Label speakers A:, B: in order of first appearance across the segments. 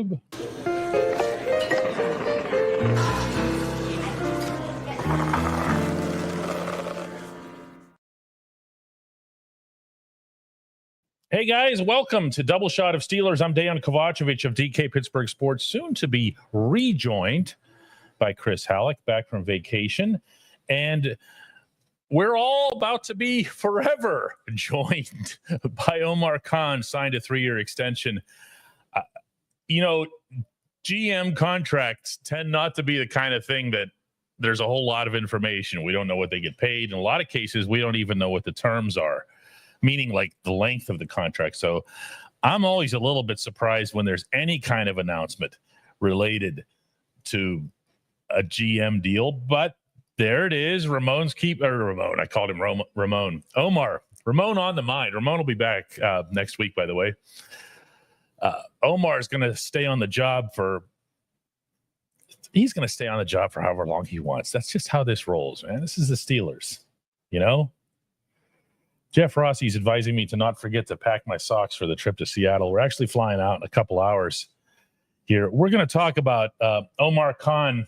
A: YouTube. Hey guys, welcome to Double Shot of Steelers. I'm Dejan Kovacevic of DK Pittsburgh Sports, soon to be rejoined by Chris Halleck back from vacation. And we're all about to be forever joined by Omar Khan, signed a 3-year extension. GM contracts tend not to be the kind of thing that there's a whole lot of information. We don't know what they get paid. In a lot of cases, we don't even know what the terms are, meaning like the length of the contract. So I'm always a little bit surprised when there's any kind of announcement related to a GM deal, but there it is. Ramon. I called him Ramon. Omar. Ramon on the mind. Ramon will be back next week, by the way. Omar is going to stay on the job for however long he wants. That's just how this rolls, man. This is the Steelers, Jeff Rossi's advising me to not forget to pack my socks for the trip to Seattle. We're actually flying out in a couple hours here. We're going to talk about Omar Khan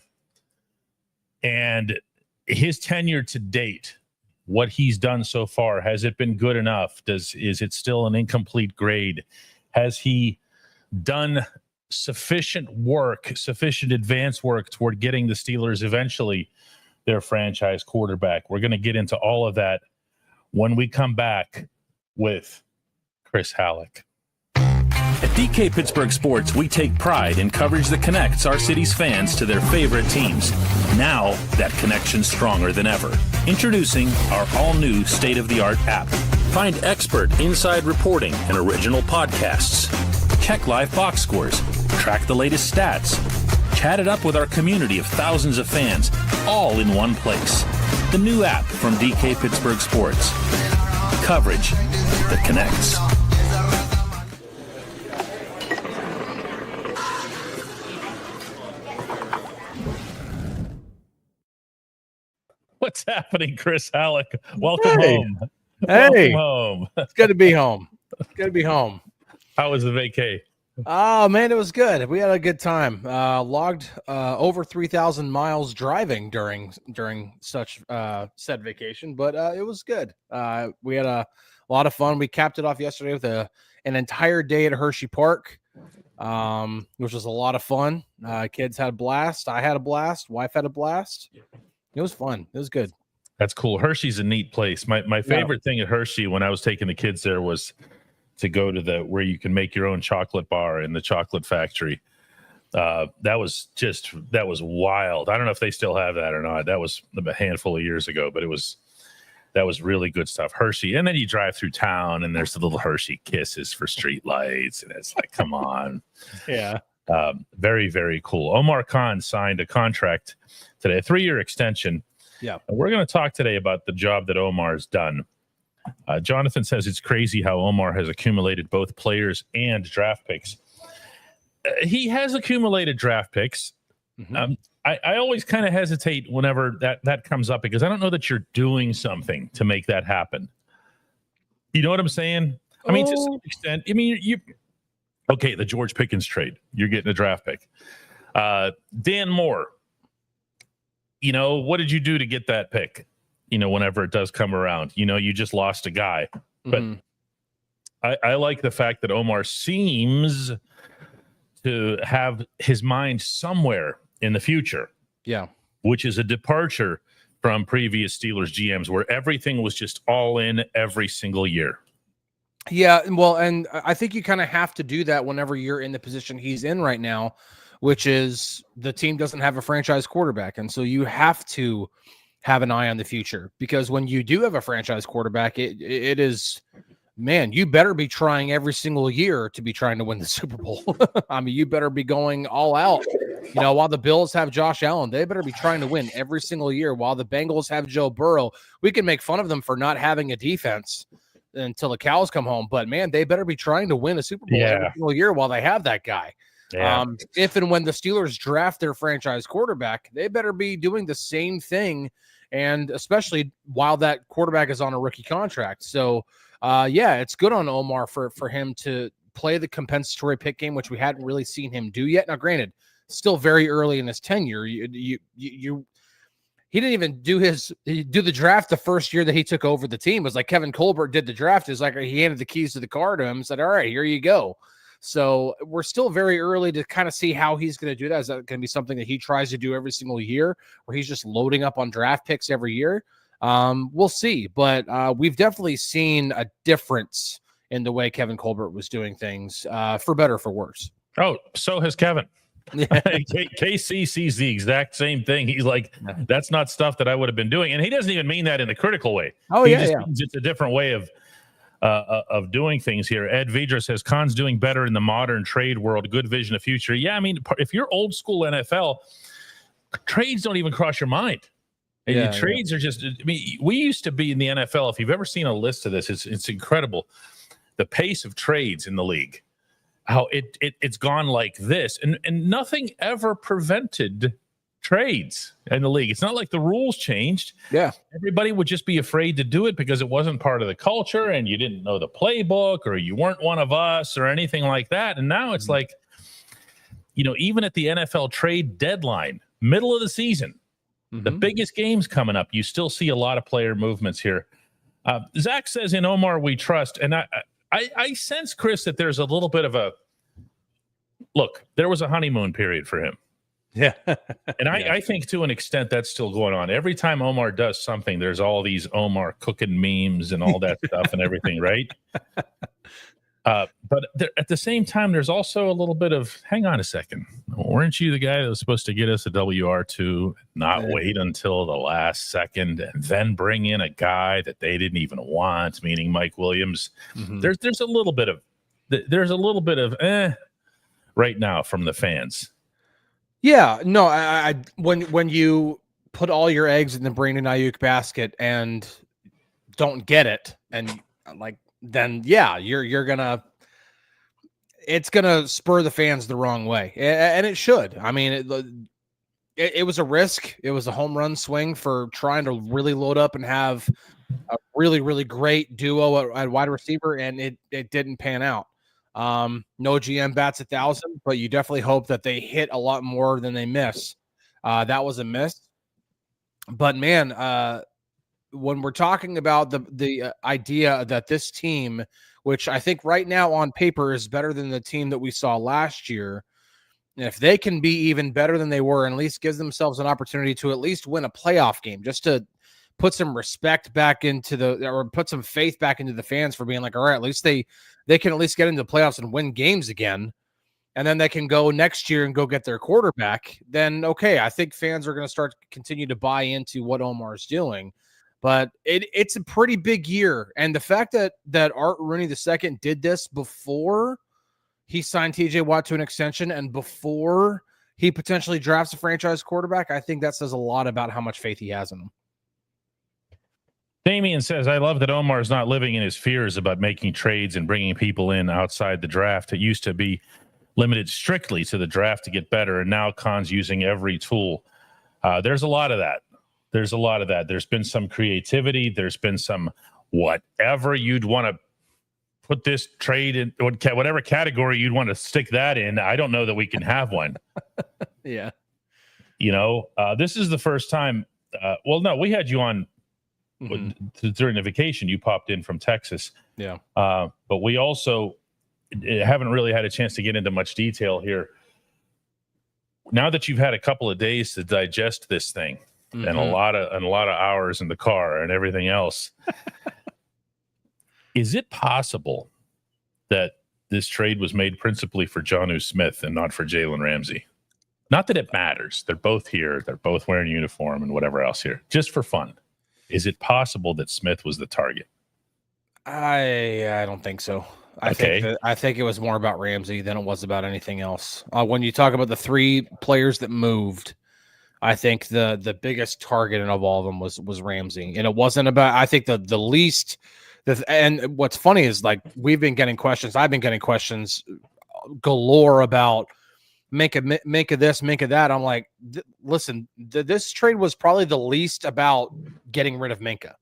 A: and his tenure to date, what he's done so far. Has it been good enough? Is it still an incomplete grade? Has he done sufficient advance work toward getting the Steelers eventually their franchise quarterback? We're going to get into all of that when we come back with Chris Halleck.
B: At DK Pittsburgh Sports, we take pride in coverage that connects our city's fans to their favorite teams. Now, that connection's stronger than ever. Introducing our all-new state-of-the-art app. Find expert inside reporting and original podcasts. Check live box scores. Track the latest stats. Chat it up with our community of thousands of fans, all in one place. The new app from DK Pittsburgh Sports. Coverage that connects.
A: What's happening, Chris Halleck? Welcome home.
C: Hey,
A: welcome home.
C: It's good to be home.
A: How was the vacay?
C: Oh man, it was good. We had a good time. Logged over 3,000 miles driving during such said vacation, but it was good. We had a lot of fun. We capped it off yesterday with an entire day at Hershey Park, which was a lot of fun. Kids had a blast. I had a blast. Wife had a blast. It was fun. It was good.
A: That's cool. Hershey's a neat place. My favorite thing at Hershey when I was taking the kids there was to go to where you can make your own chocolate bar in the chocolate factory. That was wild. I don't know if they still have that or not. That was a handful of years ago, but that was really good stuff. Hershey. And then you drive through town and there's the little Hershey Kisses for street lights. And it's like, come on.
C: Yeah.
A: Very, very cool. Omar Khan signed a contract today, a 3-year extension.
C: Yeah.
A: And we're going to talk today about the job that Omar's done. Jonathan says it's crazy how Omar has accumulated both players and draft picks. He has accumulated draft picks.
C: Mm-hmm.
A: I always kind of hesitate whenever that comes up because I don't know that you're doing something to make that happen. You know what I'm saying? I mean, to some extent, okay, the George Pickens trade, you're getting a draft pick. Dan Moore, what did you do to get that pick? Whenever it does come around, you just lost a guy. But I like the fact that Omar seems to have his mind somewhere in the future.
C: Yeah.
A: Which is a departure from previous Steelers GMs where everything was just all in every single year.
C: Yeah. Well, and I think you kind of have to do that whenever you're in the position he's in right now, which is the team doesn't have a franchise quarterback. And so you have to have an eye on the future, because when you do have a franchise quarterback, it is, man, you better be trying every single year to be trying to win the Super Bowl. I mean, you better be going all out. While the Bills have Josh Allen, they better be trying to win every single year. While the Bengals have Joe Burrow, we can make fun of them for not having a defense until the cows come home. But man, they better be trying to win a Super Bowl every single year while they have that guy. Yeah. If and when the Steelers draft their franchise quarterback, they better be doing the same thing, and especially while that quarterback is on a rookie contract. So, it's good on Omar for him to play the compensatory pick game, which we hadn't really seen him do yet. Now, granted, still very early in his tenure. He didn't even do the draft the first year that he took over the team. It was like Kevin Colbert did the draft. It's like he handed the keys to the car to him and said, all right, here you go. So we're still very early to kind of see how he's going to do that. Is that going to be something that he tries to do every single year, where he's just loading up on draft picks every year? We'll see. But we've definitely seen a difference in the way Kevin Colbert was doing things, for better or for worse.
A: Oh, so has Kevin. Yeah. KC sees the exact same thing. He's like, that's not stuff that I would have been doing. And he doesn't even mean that in a critical way.
C: Oh,
A: he
C: yeah,
A: just means it's a different way of doing things here. Ed Vidra says, Khan's doing better in the modern trade world. Good vision of future. Yeah, I mean, if you're old school NFL, trades don't even cross your mind. And trades are just, I mean, we used to be in the NFL. If you've ever seen a list of this, it's incredible. The pace of trades in the league. How it's gone like this, and nothing ever prevented trades in the league. It's not like the rules changed.
C: Yeah,
A: everybody would just be afraid to do it because it wasn't part of the culture, and you didn't know the playbook, or you weren't one of us, or anything like that. And now it's like, even at the NFL trade deadline, middle of the season, the biggest games coming up, you still see a lot of player movements here. Zach says, in Omar we trust, and I sense, Chris, that there's a little bit of a look. There was a honeymoon period for him.
C: Yeah.
A: And I think to an extent that's still going on. Every time Omar does something, there's all these Omar cooking memes and all that stuff and everything, right? But at the same time, there's also a little bit of, hang on a second. Weren't you the guy that was supposed to get us a WR2, not wait until the last second and then bring in a guy that they didn't even want, meaning Mike Williams? There's a little bit of right now from the fans.
C: Yeah, no, I when you put all your eggs in the Brandon Ayuk basket and don't get it, and then you're gonna, it's gonna spur the fans the wrong way, and it should. I mean, it was a risk. It was a home run swing for trying to really load up and have a really, really great duo at wide receiver, and it didn't pan out. No GM bats 1,000, but you definitely hope that they hit a lot more than they miss. That was a miss, but man, when we're talking about the idea that this team, which I think right now on paper is better than the team that we saw last year, and if they can be even better than they were, and at least gives themselves an opportunity to at least win a playoff game, just to put some respect back into or put some faith back into the fans for being like, all right, at least they can at least get into the playoffs and win games again. And then they can go next year and go get their quarterback. Then, okay, I think fans are going to start to continue to buy into what Omar's doing. But it's a pretty big year. And the fact that Art Rooney II did this before he signed TJ Watt to an extension and before he potentially drafts a franchise quarterback, I think that says a lot about how much faith he has in him.
A: Damien says, I love that Omar's not living in his fears about making trades and bringing people in outside the draft. It used to be limited strictly to the draft to get better, and now Khan's using every tool. There's a lot of that. There's been some creativity. There's been some whatever you'd want to put this trade in, whatever category you'd want to stick that in. I don't know that we can have one.
C: Yeah.
A: This is the first time. Well, no, we had you on during the vacation. You popped in from Texas.
C: Yeah.
A: But we also haven't really had a chance to get into much detail here. Now that you've had a couple of days to digest this thing, and a lot of hours in the car and everything else, is it possible that this trade was made principally for Jonnu Smith and not for Jalen Ramsey? Not that it matters. They're both here. They're both wearing uniform and whatever else here, just for fun. Is it possible that Smith was the target?
C: I don't think so. I think it was more about Ramsey than it was about anything else. When you talk about the three players that moved, I think the biggest target of all of them was Ramsey, and it wasn't about. I think the least. And what's funny is, like, we've been getting questions. I've been getting questions galore about make of this, make of that. I'm like, listen, this trade was probably the least about getting rid of Minkah.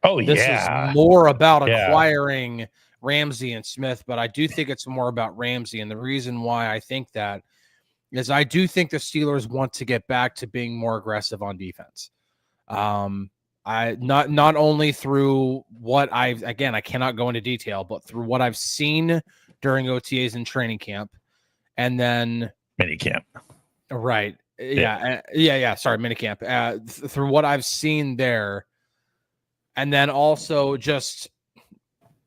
A: Oh,
C: this is more about acquiring Ramsey and Smith, but I do think it's more about Ramsey. And the reason why I think that is I do think the Steelers want to get back to being more aggressive on defense. I not only through what I cannot go into detail, but through what I've seen during OTAs and training camp, and then
A: minicamp.
C: Right. Yeah. Sorry, minicamp. Through what I've seen there, and then also just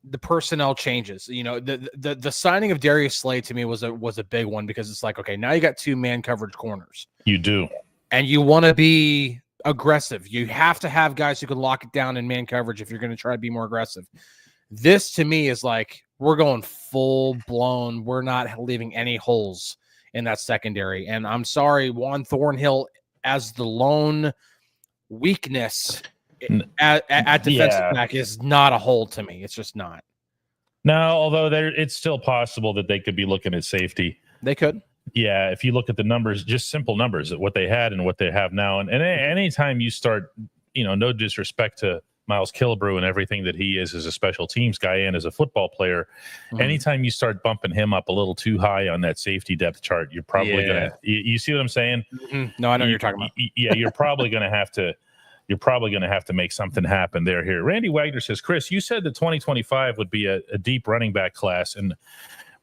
C: the personnel changes. You know, the signing of Darius Slay to me was a big one, because it's like, okay, now you got 2 man coverage corners.
A: You do,
C: and you want to be aggressive. You have to have guys who can lock it down in man coverage if you're going to try to be more aggressive. This to me is like, we're going full blown. We're not leaving any holes in that secondary. And I'm sorry, Juan Thornhill as the lone weakness at defensive back is not a hole to me. It's just not.
A: No, although it's still possible that they could be looking at safety.
C: They could.
A: Yeah, if you look at the numbers, just simple numbers, what they had and what they have now. And anytime you start, no disrespect to Miles Killebrew and everything that he is as a special teams guy and as a football player, anytime you start bumping him up a little too high on that safety depth chart, you're probably going to, you see what I'm saying?
C: No, I know what you're talking about.
A: Yeah, you're probably going to have to make something happen there here. Randy Wagner says, Chris, you said that 2025 would be a deep running back class, and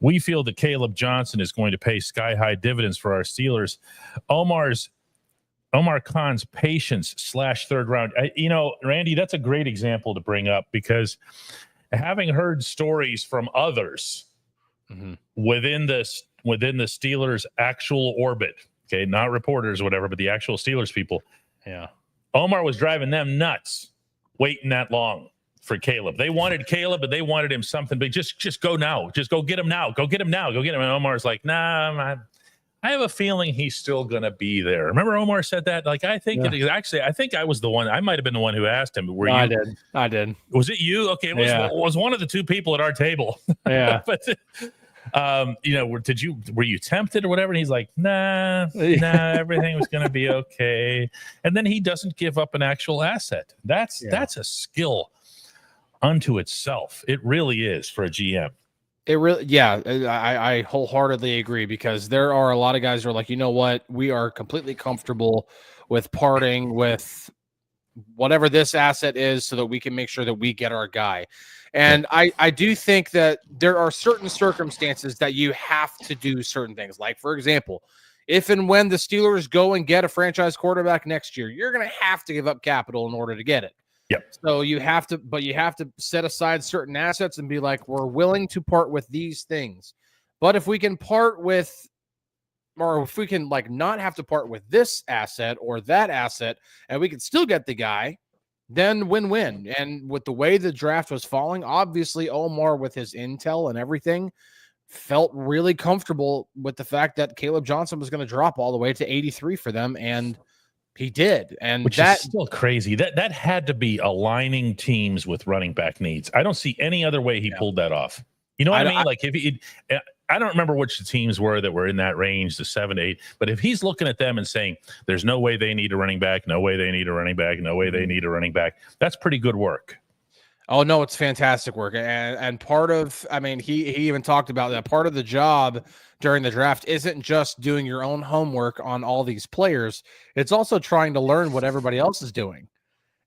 A: we feel that Caleb Johnson is going to pay sky-high dividends for our Steelers. Omar Khan's patience / third round. Randy, that's a great example to bring up, because having heard stories from others within the Steelers' actual orbit, okay, not reporters or whatever, but the actual Steelers people, Omar was driving them nuts waiting that long for Caleb. They wanted Caleb, but they wanted him something big. Just go now. Just go get him now. Go get him now. Go get him. And Omar's like, nah, I have a feeling he's still going to be there. Remember Omar said that? Like, I think I think I was the one. I might have been the one who asked him. Were you?
C: I did.
A: Was it you? Okay. It was one of the 2 people at our table.
C: Yeah.
A: But, were you tempted or whatever? And he's like, nah, everything was going to be okay. And then he doesn't give up an actual asset. That's a skill unto itself. It really is for a GM.
C: It really, I wholeheartedly agree, because there are a lot of guys who are like, you know what, we are completely comfortable with parting with whatever this asset is so that we can make sure that we get our guy. And I do think that there are certain circumstances that you have to do certain things. Like, for example, if and when the Steelers go and get a franchise quarterback next year, you're going to have to give up capital in order to get it.
A: Yep.
C: So you have to set aside certain assets and be like, we're willing to part with these things. But if we can part with, or if we can like not have to part with this asset or that asset, and we can still get the guy, then win-win. And with the way the draft was falling, obviously Omar, with his intel and everything, felt really comfortable with the fact that Caleb Johnson was going to drop all the way to 83 for them, and he did. And
A: which is still crazy. That had to be aligning teams with running back needs. I don't see any other way he pulled that off. You know what I mean? Like, I don't remember which the teams were that were in that range, the 7 to 8. But if he's looking at them and saying, there's no way they need a running back, no way they need a running back, no way they need a running back, that's pretty good work.
C: Oh, no, it's fantastic work. And part of, I mean, he even talked about that part of the job during the draft isn't just doing your own homework on all these players. It's also trying to learn what everybody else is doing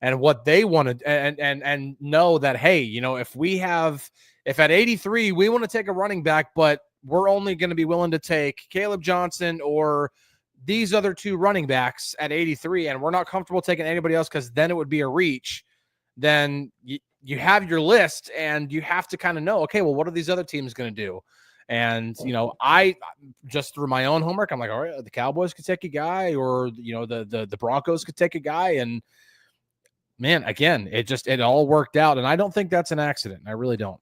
C: and what they wanted, and know that, hey, if at 83, we want to take a running back, but we're only going to be willing to take Caleb Johnson or these other 2 running backs at 83, and we're not comfortable taking anybody else because then it would be a reach, then you have your list and you have to kind of know, okay, well, what are these other teams going to do? And, I just through my own homework, I'm like, all right, the Cowboys could take a guy, or, the Broncos could take a guy. And man, again, it all worked out. And I don't think that's an accident. I really don't.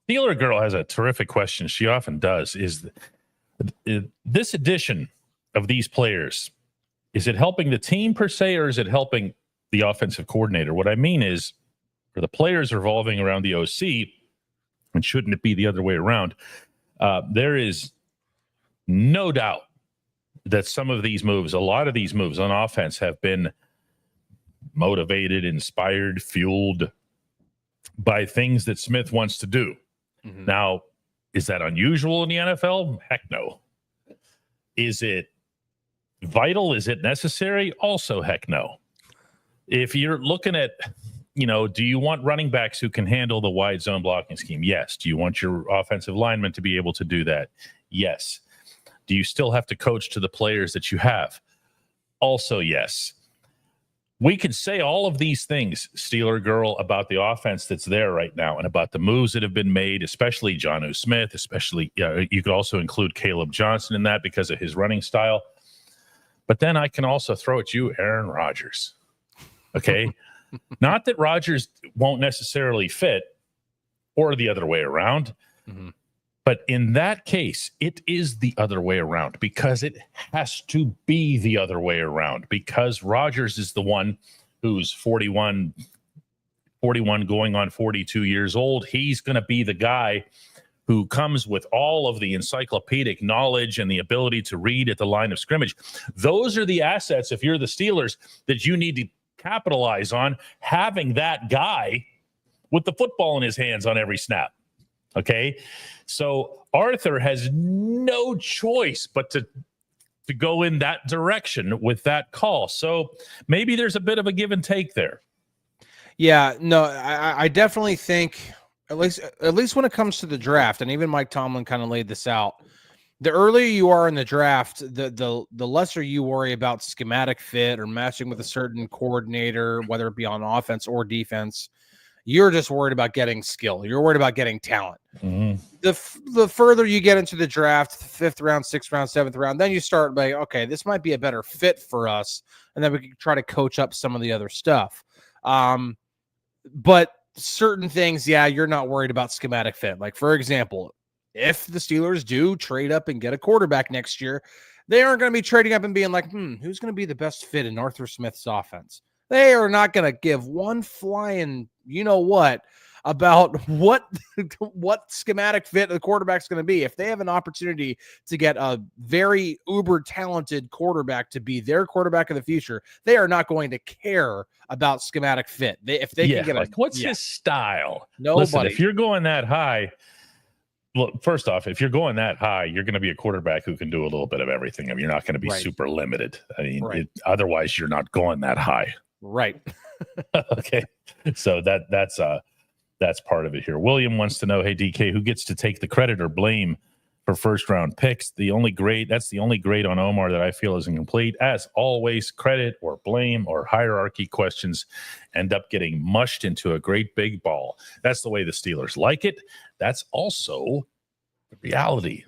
A: Steeler Girl has a terrific question. She often does. Is this addition of these players, is it helping the team per se, or is it helping the offensive coordinator? What I mean is, are the players revolving around the OC, and shouldn't it be the other way around? There is no doubt that some of these moves, a lot of these moves on offense, have been motivated, inspired, fueled by things that Smith wants to do.
C: Mm-hmm.
A: Now, is that unusual in the NFL? Heck no. Is it vital? Is it necessary? Also, heck no. If you're looking at, do you want running backs who can handle the wide zone blocking scheme? Yes. Do you want your offensive linemen to be able to do that? Yes. Do you still have to coach to the players that you have? Also, yes. We can say all of these things, Steeler Girl, about the offense that's there right now and about the moves that have been made, especially Jonnu Smith, especially you could also include Caleb Johnson in that because of his running style. But then I can also throw at you Aaron Rodgers. Okay? Not that Rodgers won't necessarily fit or the other way around. Mm-hmm. But in that case, it is the other way around because it has to be the other way around because Rodgers is the one who's 41 going on 42 years old. He's going to be the guy who comes with all of the encyclopedic knowledge and the ability to read at the line of scrimmage. Those are the assets, if you're the Steelers, that you need to capitalize on, having that guy with the football in his hands on every snap. Okay, so Arthur has no choice but to go in that direction with that call. So maybe there's a bit of a give and take there.
C: Yeah, no, I definitely think at least when it comes to the draft, and even Mike Tomlin kind of laid this out. The earlier you are in the draft, the lesser you worry about schematic fit or matching with a certain coordinator, whether it be on offense or defense. You're just worried about getting skill. You're worried about getting talent. Mm-hmm. The further you get into the draft, 5th round, 6th round, 7th round, then you start like, okay, this might be a better fit for us. And then we can try to coach up some of the other stuff. But certain things, you're not worried about schematic fit. Like, for example, if the Steelers do trade up and get a quarterback next year, they aren't going to be trading up and being like, who's going to be the best fit in Arthur Smith's offense? They are not going to give one flying, about what schematic fit the quarterback's going to be. If they have an opportunity to get a very uber talented quarterback to be their quarterback of the future, they are not going to care about schematic fit. If they can get
A: what's his style?
C: Nobody.
A: Listen, if you're going that high, well, first off, if you're going that high, you're going to be a quarterback who can do a little bit of everything. I mean, you're not going to be super limited. I mean, otherwise you're not going that high.
C: Right.
A: Okay. So that's part of it here. William wants to know, hey, DK, who gets to take the credit or blame for first round picks? That's the only grade on Omar that I feel is incomplete. As always, credit or blame or hierarchy questions end up getting mushed into a great big ball. That's the way the Steelers like it. That's also the reality.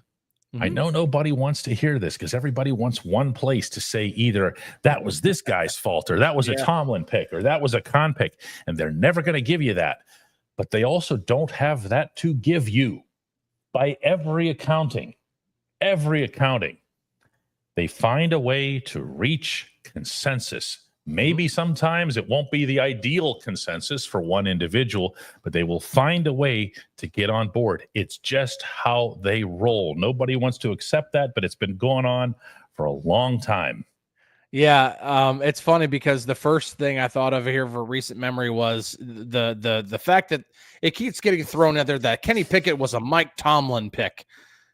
A: Mm-hmm. I know nobody wants to hear this because everybody wants one place to say either that was this guy's fault or that was a Tomlin pick or that was a Khan pick, and they're never going to give you that. But they also don't have that to give you. By every accounting, they find a way to reach consensus. Maybe sometimes it won't be the ideal consensus for one individual, but they will find a way to get on board. It's just how they roll. Nobody wants to accept that, but it's been going on for a long time.
C: Yeah, it's funny because the first thing I thought of here for recent memory was the fact that it keeps getting thrown out there that Kenny Pickett was a Mike Tomlin pick.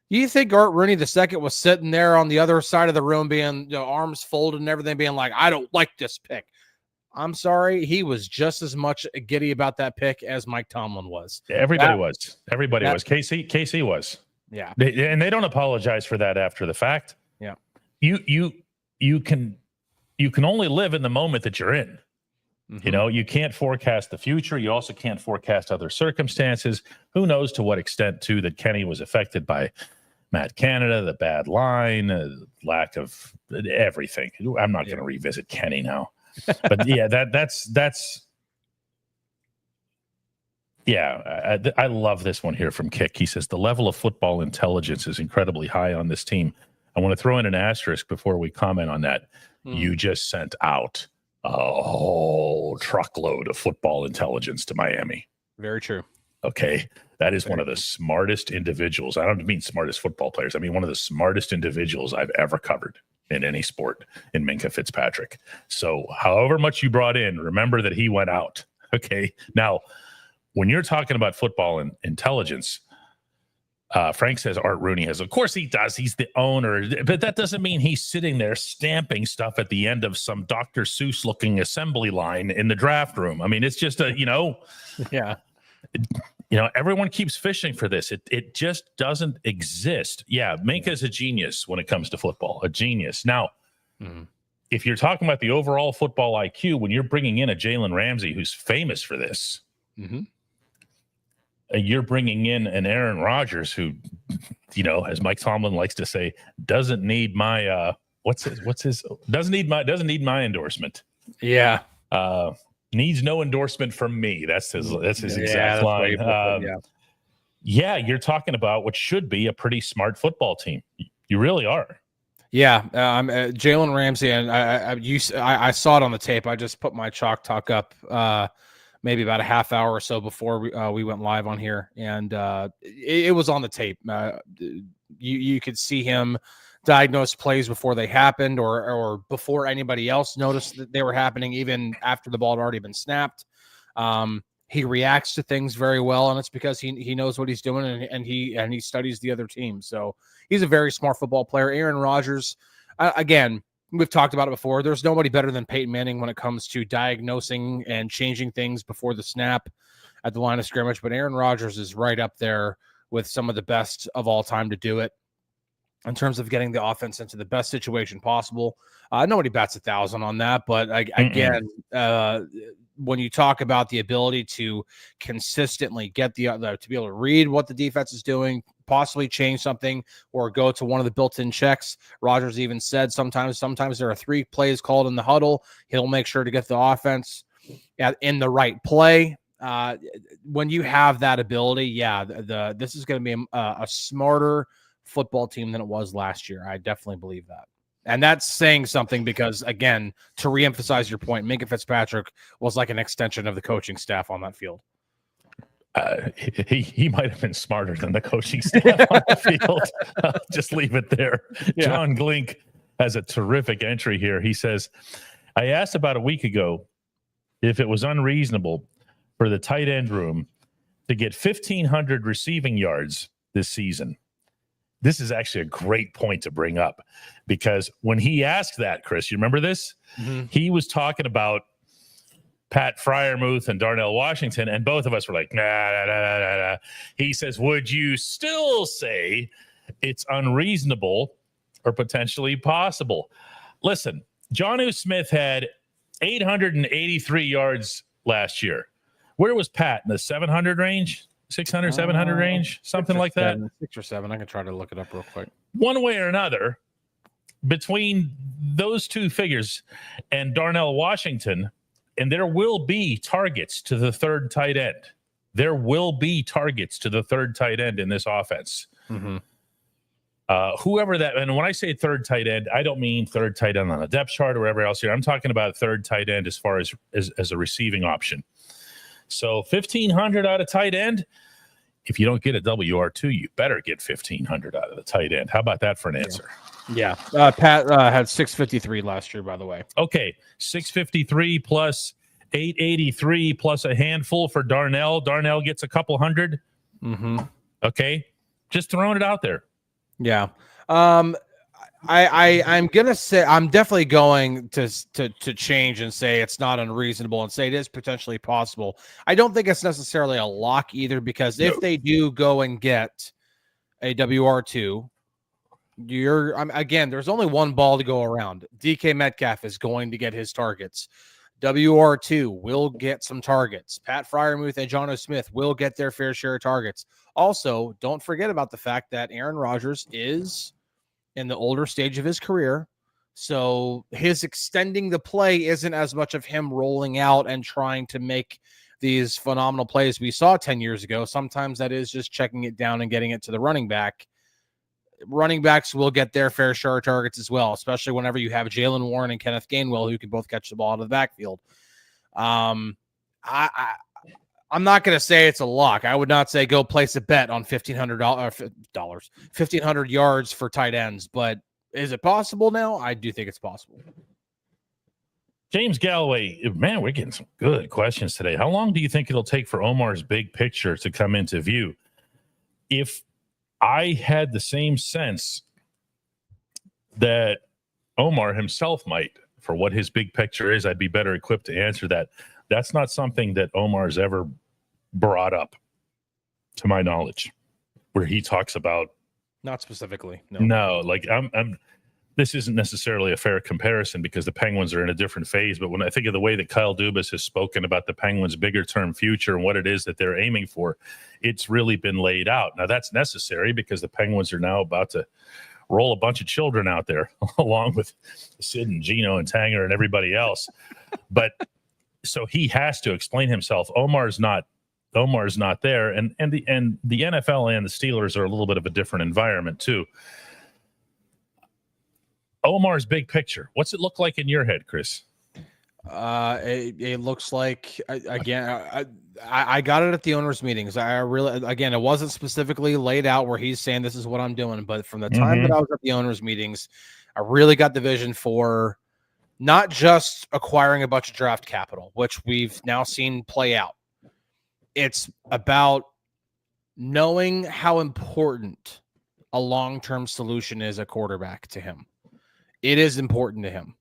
C: You think Art Rooney II was sitting there on the other side of the room being arms folded and everything, being like, I don't like this pick? I'm sorry. He was just as much giddy about that pick as Mike Tomlin was.
A: Everybody was. KC was.
C: Yeah.
A: And they don't apologize for that after the fact.
C: Yeah.
A: You can only live in the moment that you're in. Mm-hmm. You can't forecast the future. You also can't forecast other circumstances. Who knows to what extent, too, that Kenny was affected by Matt Canada, the bad line, lack of everything. I'm not going to revisit Kenny now. But, I love this one here from Kick. He says, the level of football intelligence is incredibly high on this team. I want to throw in an asterisk before we comment on that. You just sent out a whole truckload of football intelligence to Miami.
C: Very true.
A: Okay. That is one of the smartest individuals. I don't mean smartest football players. I mean one of the smartest individuals I've ever covered in any sport in Minkah Fitzpatrick. So however much you brought in, remember that he went out. Okay. Now, when you're talking about football and intelligence, Frank says Art Rooney has. Of course he does. He's the owner. But that doesn't mean he's sitting there stamping stuff at the end of some Dr. Seuss-looking assembly line in the draft room. I mean, it's just
C: Yeah.
A: Everyone keeps fishing for this. It just doesn't exist. Yeah, Minka's a genius when it comes to football, a genius. Now, if you're talking about the overall football IQ, when you're bringing in a Jalen Ramsey who's famous for this, you're bringing in an Aaron Rodgers who, as Mike Tomlin likes to say, doesn't need my doesn't need my endorsement.
C: Yeah.
A: Needs no endorsement from me. That's his exact line. You're talking about what should be a pretty smart football team. You really are.
C: Yeah, Jalen Ramsey, and I saw it on the tape. I just put my chalk talk up maybe about a half hour or so before we went live on here, and it was on the tape. You could see him diagnose plays before they happened, or before anybody else noticed that they were happening, even after the ball had already been snapped. He reacts to things very well, and it's because he knows what he's doing, and he studies the other team. So he's a very smart football player. Aaron Rodgers, again, we've talked about it before. There's nobody better than Peyton Manning when it comes to diagnosing and changing things before the snap at the line of scrimmage. But Aaron Rodgers is right up there with some of the best of all time to do it in terms of getting the offense into the best situation possible. Nobody bats 1,000 on that, but again, when you talk about the ability to consistently get to be able to read what the defense is doing, possibly change something, or go to one of the built-in checks. Rodgers even said sometimes there are 3 plays called in the huddle. He'll make sure to get the offense in the right play. When you have that ability, this is going to be a smarter football team than it was last year. I definitely believe that. And that's saying something because, again, to reemphasize your point, Minka Fitzpatrick was like an extension of the coaching staff on that field.
A: He might have been smarter than the coaching staff on the field. Just leave it there. Yeah. John Glink has a terrific entry here. He says, I asked about a week ago if it was unreasonable for the tight end room to get 1,500 receiving yards this season. This is actually a great point to bring up because when he asked that, Chris, you remember this? He was talking about Pat Freiermuth and Darnell Washington, and both of us were like, nah. He says, would you still say it's unreasonable or potentially possible? Listen, Jonnu Smith had 883 yards last year. Where was Pat? In the 700 range? 600, 700 range? Something like that?
C: 6 or 7. I can try to look it up real quick.
A: One way or another, between those two figures and Darnell Washington, and there will be targets to the third tight end. There will be targets to the third tight end in this offense. Whoever that, and when I say third tight end, I don't mean third tight end on the depth chart or wherever else here. I'm talking about third tight end as far as a receiving option. So 1,500 out of tight end. If you don't get a WR2, you better get 1,500 out of the tight end. How about that for an answer?
C: Yeah. Pat had 653 last year, by the way.
A: Okay. 653 plus 883 plus a handful for Darnell. Darnell gets a couple hundred. Okay. Just throwing it out there.
C: Yeah. I'm gonna say I'm definitely going to change and say it's not unreasonable and say it is potentially possible. I don't think it's necessarily a lock either because if they do go and get a WR2, again, there's only one ball to go around. DK Metcalf is going to get his targets. WR2 will get some targets. Pat Freiermuth and Jonnu Smith will get their fair share of targets. Also, don't forget about the fact that Aaron Rodgers is in the older stage of his career. So his extending the play isn't as much of him rolling out and trying to make these phenomenal plays we saw 10 years ago. Sometimes that is just checking it down and getting it to the running back. Running backs will get their fair share of targets as well, especially whenever you have Jalen Warren and Kenneth Gainwell who can both catch the ball out of the backfield. I'm not going to say it's a lock. I would not say go place a bet on $1,500 yards for tight ends, but is it possible now? I do think it's possible.
A: James Galloway, man, we're getting some good questions today. How long do you think it'll take for Omar's big picture to come into view? If I had the same sense that Omar himself might for what his big picture is, I'd be better equipped to answer that. That's not something that Omar's ever brought up, to my knowledge, where he talks about.
C: Not specifically.
A: No, like this isn't necessarily a fair comparison because the Penguins are in a different phase. But when I think of the way that Kyle Dubas has spoken about the Penguins' bigger term future and what it is that they're aiming for, it's really been laid out. Now, that's necessary because the Penguins are now about to roll a bunch of children out there along with Sid and Gino and Tanger and everybody else. But so he has to explain himself. Omar's not there. And the NFL and the Steelers are a little bit of a different environment too. Omar's big picture. What's it look like in your head, Chris?
C: It looks like, again, I got it at the owners' meetings. I really, again, it wasn't specifically laid out where he's saying this is what I'm doing, but from the time that I was at the owners' meetings, I really got the vision for not just acquiring a bunch of draft capital, which we've now seen play out. It's about knowing how important a long-term solution is a quarterback to him. It is important to him.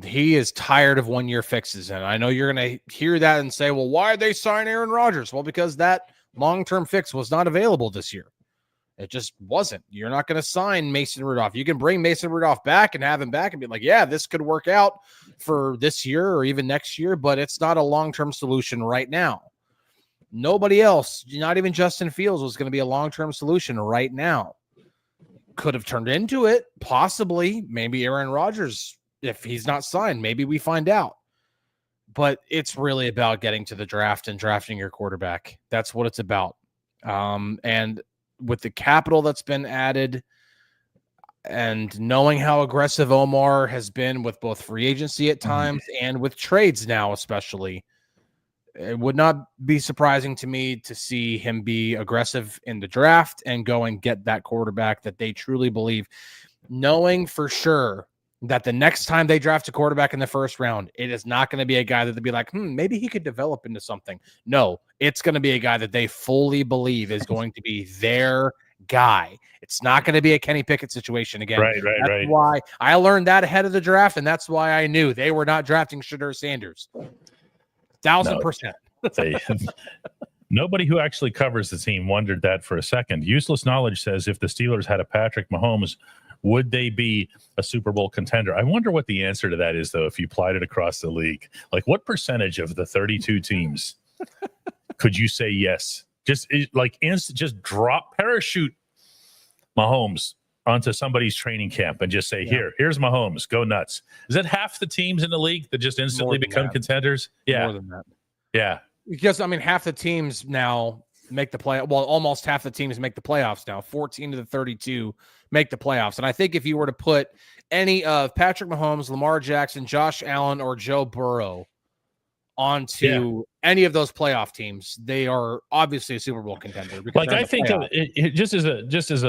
C: He is tired of one-year fixes. And I know you're going to hear that and say, well, why did they sign Aaron Rodgers? Well, because that long-term fix was not available this year. It just wasn't. You're not going to sign Mason Rudolph. You can bring Mason Rudolph back and have him back and be like, yeah, this could work out for this year or even next year, but it's not a long-term solution right now. Nobody else, not even Justin Fields, was going to be a long-term solution right now. Could have turned into it, possibly. Maybe Aaron Rodgers, if he's not signed, maybe we find out. But it's really about getting to the draft and drafting your quarterback. That's what it's about. And with the capital that's been added and knowing how aggressive Omar has been with both free agency at times and with trades now especially, it would not be surprising to me to see him be aggressive in the draft and go and get that quarterback that they truly believe, knowing for sure that the next time they draft a quarterback in the first round, it is not going to be a guy that they'd be like, maybe he could develop into something. No, it's going to be a guy that they fully believe is going to be their guy. It's not going to be a Kenny Pickett situation again. That's why I learned that ahead of the draft, and that's why I knew they were not drafting Shedeur Sanders. 1,000%.
A: Nobody who actually covers the team wondered that for a second. Useless Knowledge says if the Steelers had a Patrick Mahomes, would they be a Super Bowl contender? I wonder what the answer to that is, though, if you applied it across the league. Like, what percentage of the 32 teams could you say yes? Just drop, parachute Mahomes onto somebody's training camp and just say, here's Mahomes, go nuts. Is that half the teams in the league that just instantly become contenders? Yeah.
C: More than that.
A: Yeah.
C: Because, half the teams now make the play. Well, almost half the teams make the playoffs now. 14 to the 32 make the playoffs. And I think if you were to put any of Patrick Mahomes, Lamar Jackson, Josh Allen, or Joe Burrow onto any of those playoff teams, they are obviously a Super Bowl contender.
A: Like, I think of it just as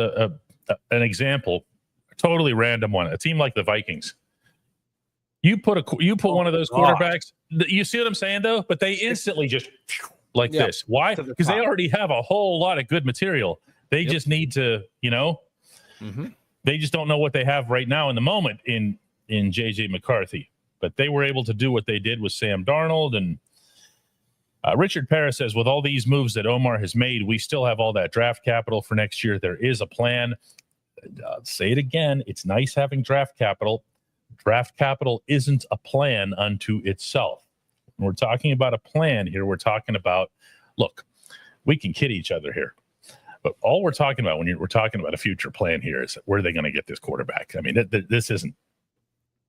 A: an example, a totally random one, a team like the Vikings. You put one of those quarterbacks. You see what I'm saying, though? But they instantly just this. Why? Because they already have a whole lot of good material. They just need to, they just don't know what they have right now in the moment in JJ McCarthy. But they were able to do what they did with Sam Darnold. And Richard Paris says, with all these moves that Omar has made, we still have all that draft capital for next year. There is a plan. Say it again. It's nice having draft capital. Draft capital isn't a plan unto itself. When we're talking about a plan here, we're talking about, look, we can kid each other here. But all we're talking about when we're talking about a future plan here is where are they going to get this quarterback? I mean, this isn't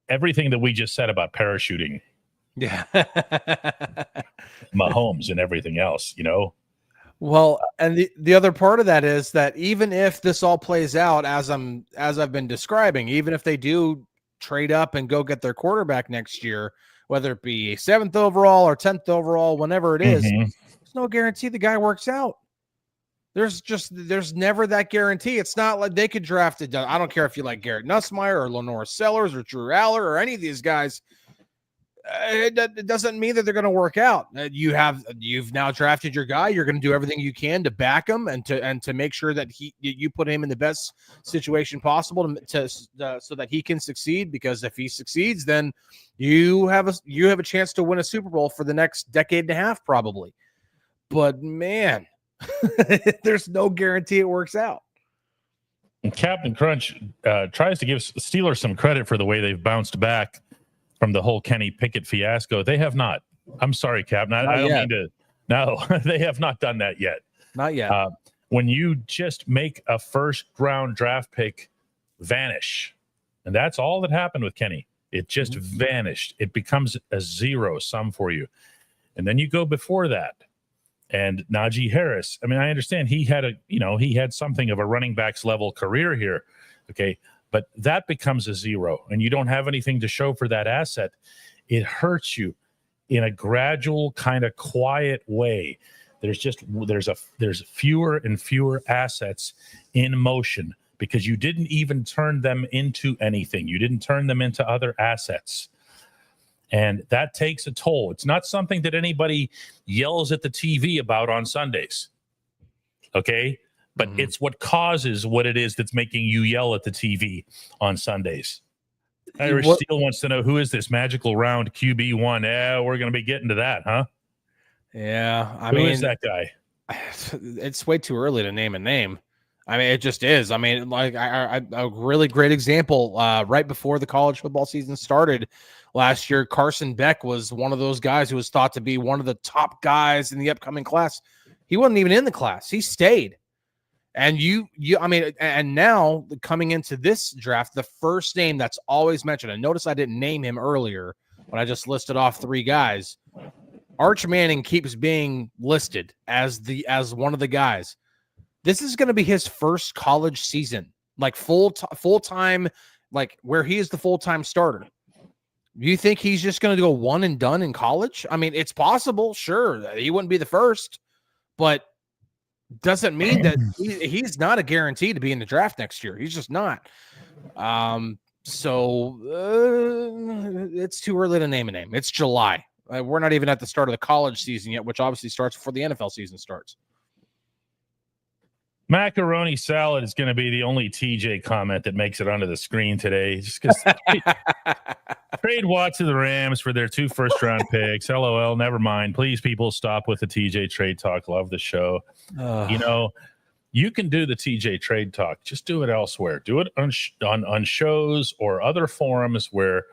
A: everything that we just said about parachuting.
C: Yeah.
A: Mahomes and everything else,
C: Well, and the other part of that is that even if this all plays out as I've been describing, even if they do trade up and go get their quarterback next year, whether it be 7th overall or 10th overall, whenever it is, there's no guarantee the guy works out. There's never that guarantee. It's not like they could draft it. I don't care if you like Garrett Nussmeier or Lenore Sellers or Drew Aller or any of these guys. It doesn't mean that they're going to work out. You've now drafted your guy. You're going to do everything you can to back him and to make sure that you put him in the best situation possible so that he can succeed. Because if he succeeds, then you have a chance to win a Super Bowl for the next decade and a half, probably. But man, there's no guarantee it works out.
A: And Captain Crunch tries to give Steelers some credit for the way they've bounced back from the whole Kenny Pickett fiasco. They have not. I'm sorry, Captain. I don't mean to. No, they have not done that yet.
C: Not yet.
A: When you just make a first-round draft pick vanish, and that's all that happened with Kenny. It just vanished. It becomes a zero sum for you. And then you go before that. And Najee Harris, I mean, I understand he had something of a running backs level career here. Okay. But that becomes a zero and you don't have anything to show for that asset. It hurts you in a gradual kind of quiet way. There's fewer and fewer assets in motion because you didn't even turn them into anything. You didn't turn them into other assets. And that takes a toll. It's not something that anybody yells at the TV about on Sundays. Okay? But it's what causes what it is that's making you yell at the TV on Sundays. Irish Steel wants to know, who is this magical round QB1? Yeah, we're going to be getting to that, huh?
C: Yeah.
A: Who is that guy?
C: It's way too early to name a name. I mean, it just is. I mean, like a really great example right before the college football season started last year, Carson Beck was one of those guys who was thought to be one of the top guys in the upcoming class. He wasn't even in the class. He stayed. And and now coming into this draft, the first name that's always mentioned, and notice I didn't name him earlier when I just listed off three guys. Arch Manning keeps being listed as one of the guys. This is going to be his first college season, like full time, like where he is the full-time starter. Do you think he's just going to go one and done in college? I mean, it's possible, sure. He wouldn't be the first, but doesn't mean that he's not a guarantee to be in the draft next year. He's just not. So it's too early to name a name. It's July. We're not even at the start of the college season yet, which obviously starts before the NFL season starts.
A: Macaroni salad is going to be the only TJ comment that makes it onto the screen today. Just because trade Watt to the Rams for their 2 first-round picks. LOL, never mind. Please, people, stop with the TJ trade talk. Love the show. You can do the TJ trade talk. Just do it elsewhere. Do it on shows or other forums where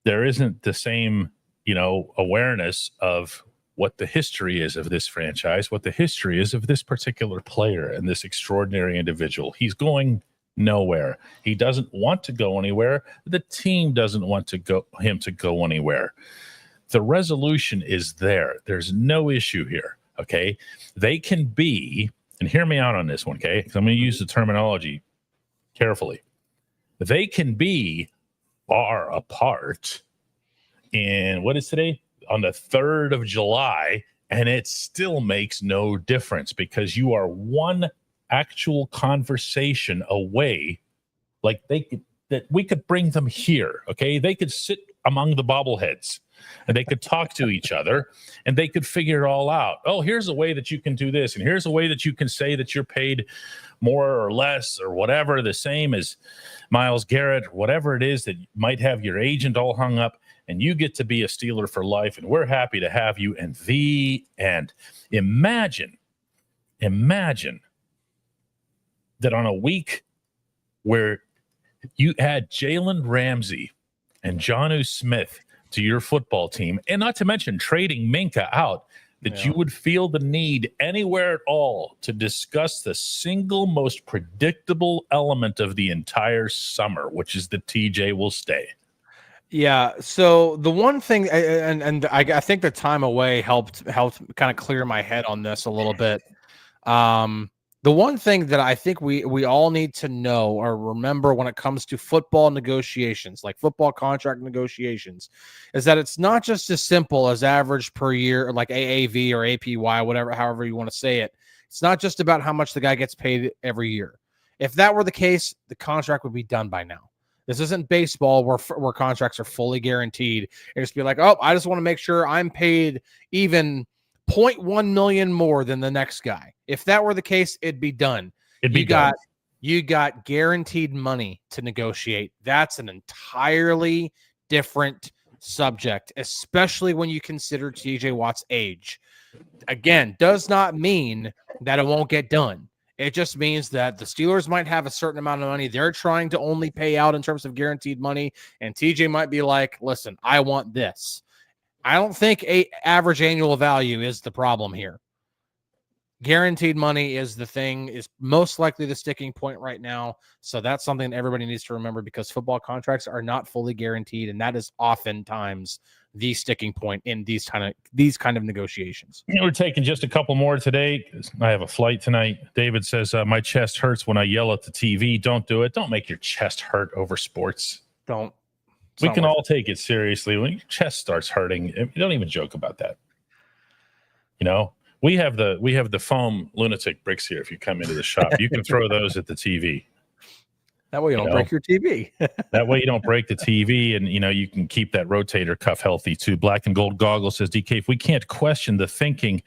A: there isn't the same, awareness of what the history is of this franchise, what the history is of this particular player and this extraordinary individual. He's going nowhere. He doesn't want to go anywhere. The team doesn't want him to go anywhere. The resolution is there. There's no issue here, okay? They can be, and hear me out on this one, okay? Because I'm going to use the terminology carefully. They can be far apart in, what is today? On the 3rd of July, and it still makes no difference because you are one actual conversation away. Like we could bring them here, okay? They could sit among the bobbleheads and they could talk to each other and they could figure it all out. Oh, here's a way that you can do this, and here's a way that you can say that you're paid more or less or whatever, the same as Myles Garrett, or whatever it is that might have your agent all hung up. And you get to be a Steeler for life, and we're happy to have you. And the end. Imagine that on a week where you add Jalen Ramsey and Jonnu Smith to your football team, and not to mention trading Minka out, that you would feel the need anywhere at all to discuss the single most predictable element of the entire summer, which is that TJ will stay.
C: Yeah. So the one thing, and I think the time away helped kind of clear my head on this a little bit. The one thing that I think we all need to know or remember when it comes to football negotiations, like football contract negotiations, is that it's not just as simple as average per year, like AAV or APY, whatever, however you want to say it. It's not just about how much the guy gets paid every year. If that were the case, the contract would be done by now. This isn't baseball where contracts are fully guaranteed. And just be like, oh, I just want to make sure I'm paid even 0.1 million more than the next guy. If that were the case, it'd be done. You got guaranteed money to negotiate. That's an entirely different subject, especially when you consider TJ Watt's age. Again, does not mean that it won't get done. It just means that the Steelers might have a certain amount of money they're trying to only pay out in terms of guaranteed money, and TJ might be like, listen, I want this. I don't think average annual value is the problem here. Guaranteed money is the thing, is most likely the sticking point right now. So that's something everybody needs to remember, because football contracts are not fully guaranteed, and that is oftentimes the sticking point in these kind of negotiations.
A: We're taking just a couple more today. I have a flight tonight. David says, my chest hurts when I yell at the TV. Don't do it. Don't make your chest hurt over sports.
C: Don't.
A: We can all take it seriously. When your chest starts hurting, don't even joke about that. You know, we have the foam lunatic bricks here. If you come into the shop, you can throw those at the TV.
C: That way you don't break your TV.
A: That way you don't break the TV, and you can keep that rotator cuff healthy too. Black and Gold Goggles says, DK, if we can't question the thinking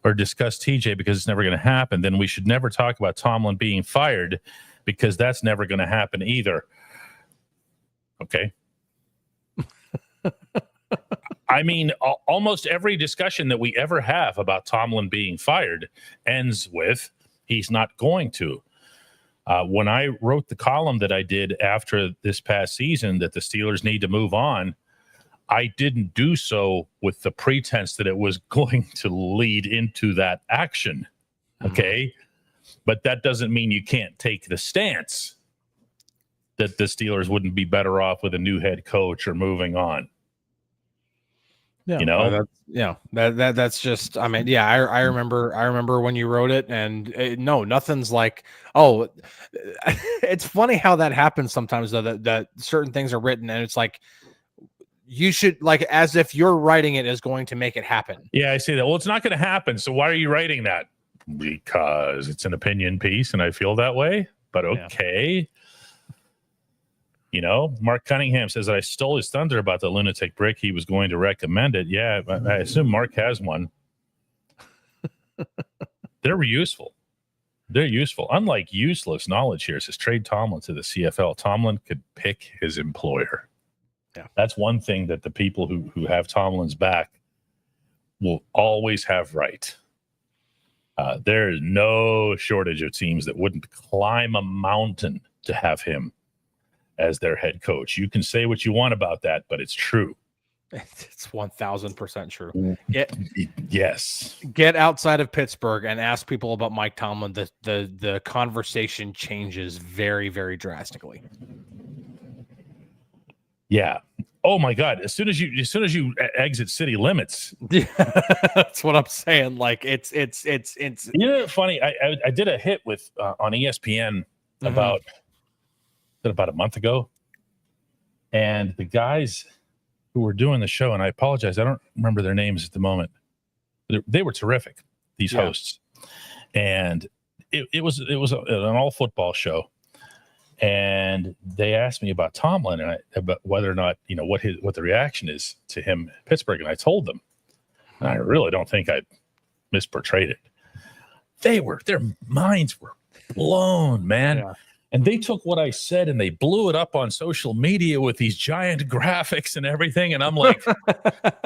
A: or discuss TJ because it's never going to happen, then we should never talk about Tomlin being fired, because that's never going to happen either. Okay. I mean, almost every discussion that we ever have about Tomlin being fired ends with he's not going to. When I wrote the column that I did after this past season that the Steelers need to move on, I didn't do so with the pretense that it was going to lead into that action. Okay. But that doesn't mean you can't take the stance that the Steelers wouldn't be better off with a new head coach or moving on.
C: Yeah, that's just. I mean, yeah, I remember when you wrote it, and no, nothing's like. Oh, it's funny how that happens sometimes, though. That certain things are written, and it's like you should, like, as if you're writing it is going to make it happen.
A: Yeah, I see that. Well, it's not going to happen. So why are you writing that? Because it's an opinion piece, and I feel that way. But okay. Yeah. Mark Cunningham says that I stole his thunder about the lunatic brick. He was going to recommend it. Yeah, I assume Mark has one. They're useful. They're useful. Unlike useless knowledge here, says trade Tomlin to the CFL. Tomlin could pick his employer. Yeah, that's one thing that the people who have Tomlin's back will always have right. There is no shortage of teams that wouldn't climb a mountain to have him as their head coach. You can say what you want about that, but it's true.
C: It's 1,000% true.
A: Yes.
C: Get outside of Pittsburgh and ask people about Mike Tomlin. The conversation changes very, very drastically.
A: Yeah. Oh my God. As soon as you exit city limits.
C: That's what I'm saying. Like it's
A: funny. I did a hit with on ESPN about a month ago, and the guys who were doing the show, and I apologize, I don't remember their names at the moment. They were terrific, these hosts, and it was an all football show, and they asked me about Tomlin and about whether or not what the reaction is to him in Pittsburgh, and I told them, and I really don't think I misportrayed it. Their minds were blown, man. Yeah. And they took what I said and they blew it up on social media with these giant graphics and everything. And I'm like,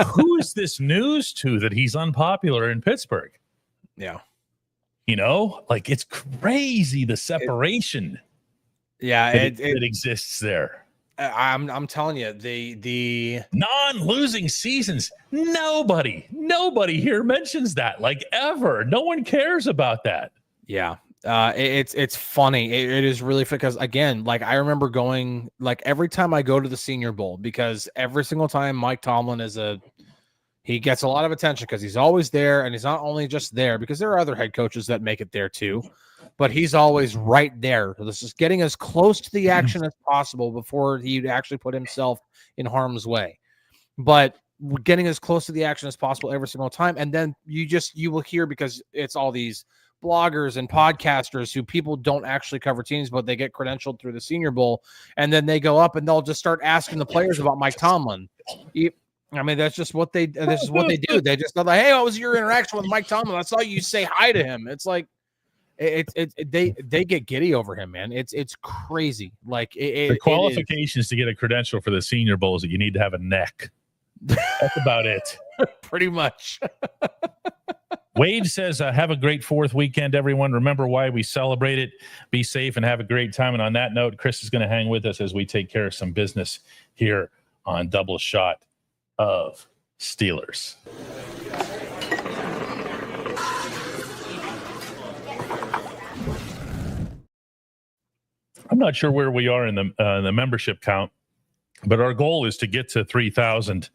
A: who is this news to that he's unpopular in Pittsburgh?
C: Yeah.
A: Like it's crazy, the separation. That exists there.
C: I'm telling you, the
A: non-losing seasons. Nobody here mentions that, like, ever. No one cares about that.
C: Yeah. It's funny. It is really, because again, like I remember going, like every time I go to the Senior Bowl, because every single time Mike Tomlin he gets a lot of attention because he's always there, and he's not only just there because there are other head coaches that make it there too, but he's always right there. This is getting as close to the action as possible before he'd actually put himself in harm's way. But getting as close to the action as possible every single time, and then you will hear, because it's all these bloggers and podcasters who people don't actually cover teams, but they get credentialed through the Senior Bowl, and then they go up and they'll just start asking the players about Mike Tomlin. I mean, that's just what they do. They just go like, "Hey, what was your interaction with Mike Tomlin? I saw you say hi to him." It's like they get giddy over him, man. It's crazy. Like
A: the qualifications to get a credential for the Senior Bowl is that you need to have a neck. That's about it.
C: Pretty much.
A: Wade says, have a great 4th weekend, everyone. Remember why we celebrate it. Be safe and have a great time. And on that note, Chris is going to hang with us as we take care of some business here on Double Shot of Steelers. I'm not sure where we are in the membership count, but our goal is to get to 3,000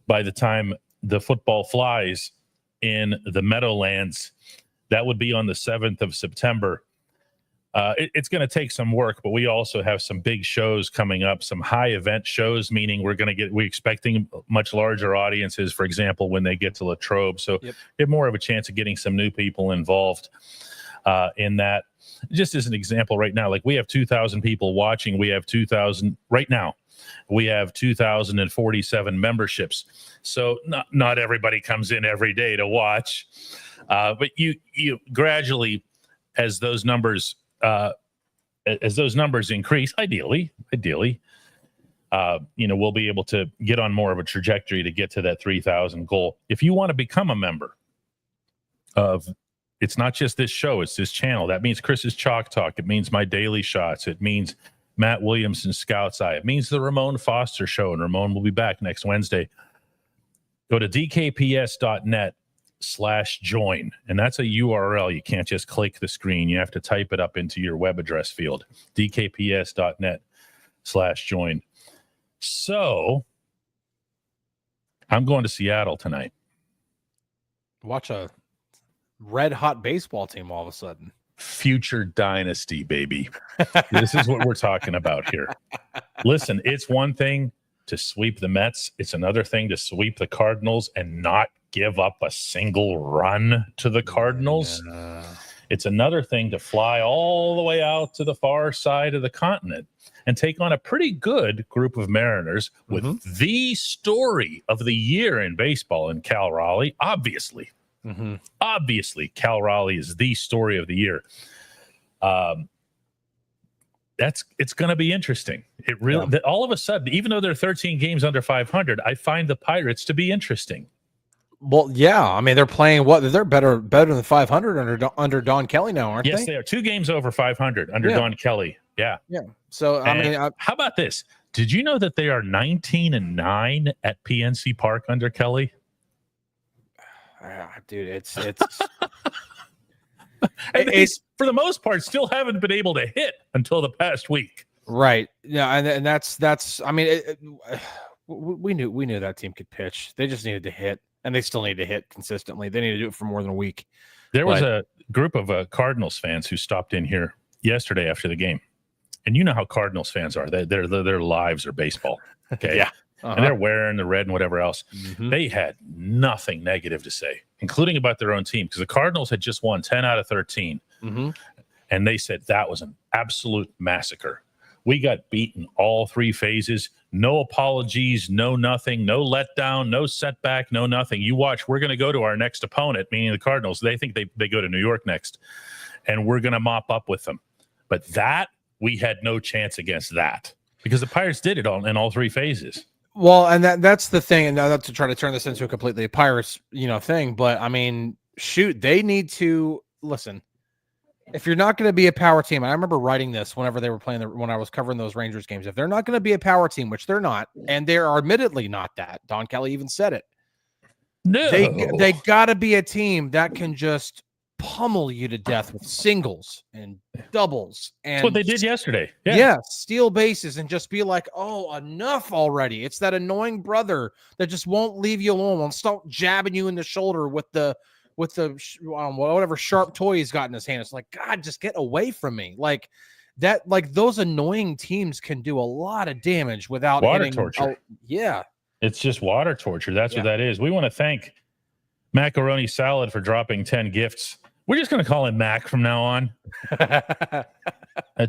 A: by the time the football flies in the Meadowlands. That would be on the 7th of September. It's going to take some work, but we also have some big shows coming up, some high event shows, meaning we're expecting much larger audiences, for example, when they get to Latrobe. So you have more of a chance of getting some new people involved in that. Just as an example right now, like we have 2,000 people watching. We have 2,000 right now. We have 2,047 memberships. So not everybody comes in every day to watch. But you gradually, as those numbers increase, ideally, we'll be able to get on more of a trajectory to get to that 3,000 goal. If you want to become a member of, it's not just this show, it's this channel. That means Chris's Chalk Talk. It means my daily shots. It means Matt Williamson Scout's Eye. It means the Ramon Foster show, and Ramon will be back next Wednesday. Go to dkps.net/join, and that's a URL. You can't just click the screen. You have to type it up into your web address field, dkps.net/join. So I'm going to Seattle tonight.
C: Watch a red hot baseball team all of a sudden.
A: Future dynasty, baby. This is what we're talking about here. Listen, it's one thing to sweep the Mets. It's another thing to sweep the Cardinals and not give up a single run to the Cardinals. It's another thing to fly all the way out to the far side of the continent and take on a pretty good group of Mariners with the story of the year in baseball in Cal Raleigh, obviously. Obviously, Cal Raleigh is the story of the year. It's going to be interesting. It really all of a sudden, even though they're 13 games under 500, I find the Pirates to be interesting.
C: Well, yeah, I mean they're playing they're better than 500 under Don Kelly now, aren't they?
A: Yes, they are 2 games over 500 under Don Kelly. Yeah.
C: So I mean,
A: how about this? Did you know that they are 19-9 at PNC Park under Kelly?
C: Dude, it's
A: and they, for the most part, still haven't been able to hit until the past week.
C: Right. Yeah, and that's. I mean, we knew that team could pitch. They just needed to hit, and they still need to hit consistently. They need to do it for more than a week.
A: There was a group of Cardinals fans who stopped in here yesterday after the game, and you know how Cardinals fans are. Their lives are baseball. Okay.
C: Yeah.
A: And they're wearing the red and whatever else. They had nothing negative to say, including about their own team, because the Cardinals had just won 10 out of 13. And they said that was an absolute massacre. We got beaten all 3 phases. No apologies, no nothing, no letdown, no setback, no nothing. You watch, we're going to go to our next opponent, meaning the Cardinals. They think they go to New York next, and we're going to mop up with them. But that, we had no chance against that because the Pirates did it in all 3 phases.
C: Well, and that's the thing, and not to try to turn this into a completely Pirates, thing, but I mean, shoot, they need to listen. If you're not going to be a power team, and I remember writing this whenever they were playing when I was covering those Rangers games. If they're not going to be a power team, which they're not, and they are admittedly not that, Don Kelly even said it.
A: No,
C: they got to be a team that can just pummel you to death with singles and doubles. And
A: that's what they did yesterday.
C: Yeah, steal bases and just be like, oh, enough already. It's that annoying brother that just won't leave you alone, won't stop jabbing you in the shoulder with the whatever sharp toy he's got in his hand. It's like, God, just get away from me. Like that, like those annoying teams can do a lot of damage without
A: water torture.
C: Yeah.
A: It's just water torture. That's what that is. We want to thank Macaroni Salad for dropping 10 gifts We're just going to call him Mac from now on.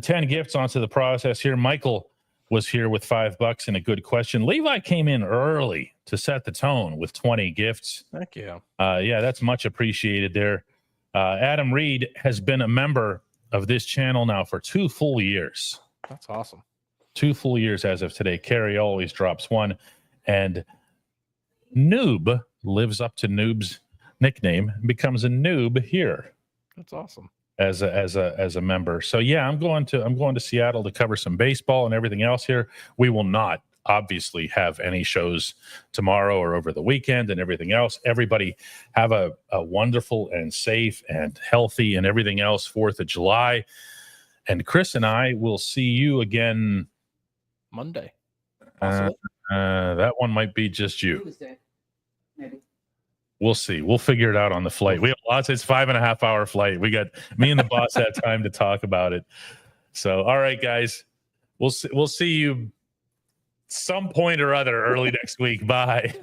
A: 10 gifts onto the process here. Michael was here with $5 and a good question. Levi came in early to set the tone with 20 gifts.
C: Thank you.
A: Yeah, that's much appreciated there. Adam Reed has been a member of this channel now for 2 full years.
C: That's awesome.
A: 2 full years as of today. Carrie always drops one. And Noob lives up to Noob's nickname, becomes a noob here.
C: That's awesome.
A: As a member. So yeah, I'm going to Seattle to cover some baseball and everything else here. We will not obviously have any shows tomorrow or over the weekend and everything else. Everybody have a wonderful and safe and healthy and everything else 4th of July. And Chris and I will see you again
C: Monday.
A: That one might be just you.
D: Tuesday, maybe.
A: We'll see. We'll figure it out on the flight. We have lots. It's 5.5 hour flight. We got me and the boss had time to talk about it. So, all right, guys, we'll see you some point or other early next week. Bye.